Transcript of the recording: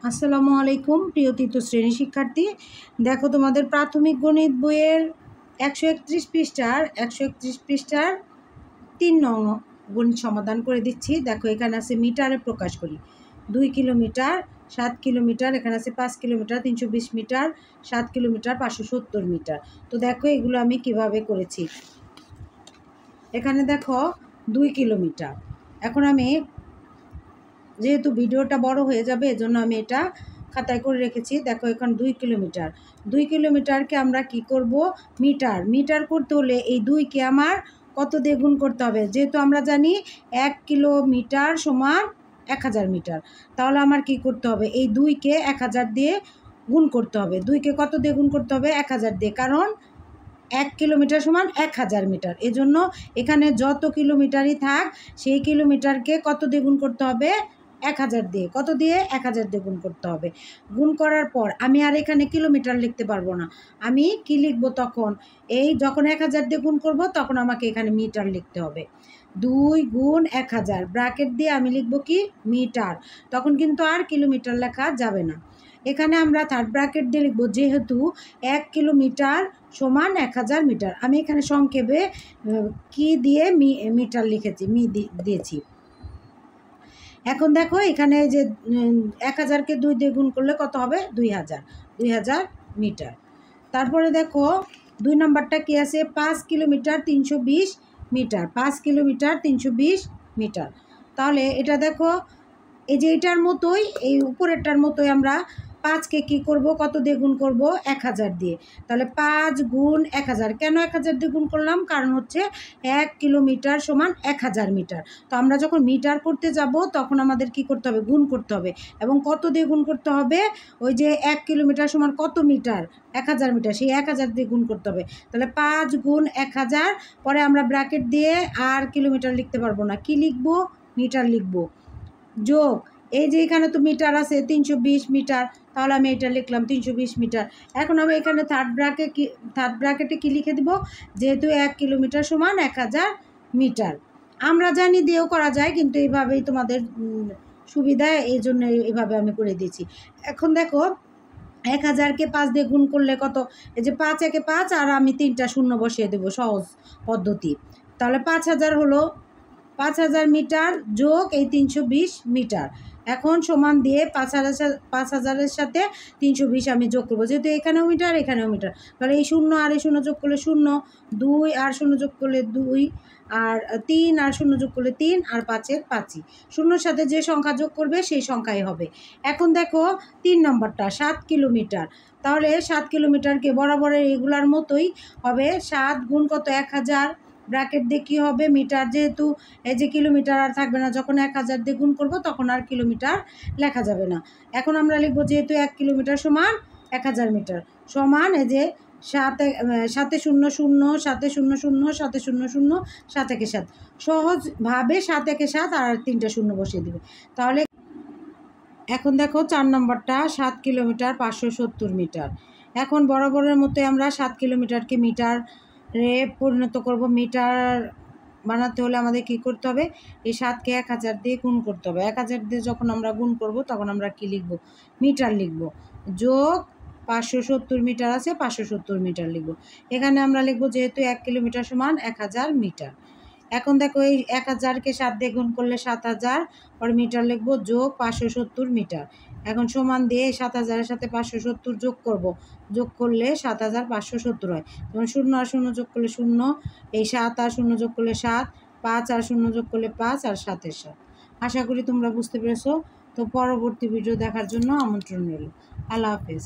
আসসালামু আলাইকুম প্রিয় তৃতীয় শ্রেণী শিক্ষার্থী। দেখো তোমাদের প্রাথমিক গণিত বইয়ের 131 পৃষ্ঠার 3 নং গণিত সমাধান করে দিচ্ছি। দেখো এখানে আছে মিটারে প্রকাশ করি। 2 কিলোমিটার, 7 কিলোমিটার, এখানে আছে 5 কিলোমিটার, 320 মিটার, 7 কিলোমিটার, 570 মিটার। তো দেখো এগুলো আমি কিভাবে করেছি। এখানে দেখো 2 কিলোমিটার। এখন আমি যেহেতু ভিডিওটা বড় হয়ে যাবে এজন্য আমি এটা খাতায় করে রেখেছি। দেখো এখন 2 কিলোমিটার। 2 কিলোমিটারকে আমরা কি করব, মিটার করতে হলে এই 2কে আমার কত দিয়ে গুণ করতে হবে। যেহেতু আমরা জানি 1 কিলোমিটার সমান 1000 মিটার, তাহলে আমার কি করতে হবে, এই 2কে 1000 দিয়ে গুণ করতে হবে। 2কে কত দিয়ে গুণ করতে হবে, 1000 দিয়ে, কারণ 1 কিলোমিটার সমান 1000 মিটার। এজন্য এখানে যত কিলোমিটারই থাক সেই কিলোমিটারকে কত দিয়ে গুণ করতে হবে, 1000 দিয়ে। কত দিয়ে, 1000 দিয়ে গুণ করতে হবে। গুণ করার পর আমি আর এখানে কিলোমিটার লিখতে পারবো না। আমি কি লিখবো তখন, এই যখন 1000 দিয়ে গুণ করব তখন আমাকে এখানে মিটার লিখতে হবে। 2 গুণ 1000 ব্র্যাকেট দিয়ে আমি লিখবো কি, মিটার। তখন কিন্তু আর কিলোমিটার লেখা যাবে না। এখানে আমরা থার্ড ব্র্যাকেট দিয়ে লিখবো, যেহেতু 1 কিলোমিটার সমান 1000 মিটার। আমি এখানে সংক্ষেপে কি দিয়ে মিটার লিখেছি, দিয়েছি। এখন দেখো এখানে যে 1000কে 2 দিয়ে গুণ করলে কত হবে, 2000 মিটার। তারপরে দেখো 2 নম্বরটা কি আছে, 5 কিলোমিটার 320 মিটার। 5 kilometre 320 metre. তাহলে এটা দেখো এই যে এটার মতোই, এই উপরেরটার মতোই আমরা 5কে কী করব, কত দিয়ে গুণ করব, 1000 দিয়ে। তাহলে 5 গুণ 1000। কেন 1000 দিয়ে গুণ করলাম, কারণ হচ্ছে 1 কিলোমিটার সমান 1000 মিটার। তো আমরা যখন মিটার করতে যাব তখন আমাদের কি করতে হবে, গুণ করতে হবে। এবং কত দিয়ে গুণ করতে হবে, ওই যে 1 কিলোমিটার সমান কত মিটার, 1000 মিটার, সেই 1000 দিয়ে গুণ করতে হবে। তাহলে 5 গুণ 1000, পরে আমরা ব্র্যাকেট দিয়ে আর কিলোমিটার লিখতে পারবো না, কি লিখবো, মিটার লিখবো। যোগ এই যে এখানে তো মিটার আছে 320 মিটার, তাহলে আমি এটা লিখলাম 320 মিটার। এখন আমি এখানে থার্ড ব্র্যাকেটে কি লিখে দিব, যেহেতু 1 কিলোমিটার সমান 1000 মিটার। আমরা জানি দিয়েও করা যায়, কিন্তু এইভাবেই তোমাদের সুবিধা, এই জন্য এইভাবে আমি করে দিয়েছি। এখন দেখো 1000কে 5 দিয়ে গুণ করলে কত, এই যে 5 একে 5, আর আমি 3টা শূন্য বসিয়ে দেবো, সহজ পদ্ধতি। তাহলে 5000 হলো, 5000 মিটার যোগ এই 320 মিটার। এখন সমান দিয়ে 5000-এর সাথে 320 আমি যোগ করবো, যেহেতু এখানেও মিটার এখানেও মিটার। তাহলে এই 0 আর এই 0 যোগ করলে 0, 2 আর 0 যোগ করলে 2, আর 3 আর 0 যোগ করলে 3, আর 5-এর 5ই। 0-র সাথে যে সংখ্যা যোগ করবে সেই সংখ্যাই হবে। এখন দেখো 3 নম্বরটা 7 কিলোমিটার। তাহলে 7 কিলোমিটারকে বরাবরের এগুলার মতোই হবে, 7 গুণ কত, 1000, ব্র্যাকেট দিয়ে কী হবে, মিটার। যেহেতু এই যে কিলোমিটার আর থাকবে না, যখন 1000 দিয়ে গুণ করবো তখন আর কিলোমিটার লেখা যাবে না। এখন আমরা লিখবো, যেহেতু 1 কিলোমিটার সমান 1000 মিটার, সমান এই যে 7 7 0 0 7 0 0 7 0 0 7 একে 7, সহজভাবে 7 একে 7 আর 3টা শূন্য বসিয়ে দেবে। তাহলে এখন দেখো 4 নম্বরটা 7 কিলোমিটার 570 মিটার। এখন বরাবরের মতো আমরা 7 কিলোমিটারকে মিটারে পরিণত করব। মিটার বানাতে হলে আমাদের কি করতে হবে, এই 7কে 1000 দিয়ে গুণ করতে হবে। 1000 দিয়ে যখন আমরা গুণ করব তখন আমরা কি লিখব, মিটার লিখব। যোগ 570 মিটার আছে, 570 মিটার লিখব। এখানে আমরা লিখব, যেহেতু 1 কিলোমিটার সমান 1000 মিটার। এখন দেখো এই 1000কে 7 দিয়ে গুণ করলে 7000, পরে মিটার লিখব, যোগ 570 মিটার। এখন সমান দিয়ে 7000-এর সাথে 570 যোগ করব, যোগ করলে 7570 হয়। তখন 0 আর 0 যোগ করলে 0, এই 7 আর 0 যোগ করলে 7, 5 আর 0 যোগ করলে 5, আর 7-এর 7। আশা করি তোমরা বুঝতে পেরেছো। তো পরবর্তী ভিডিও দেখার জন্য আমন্ত্রণ রইল। আল্লাহ হাফেজ।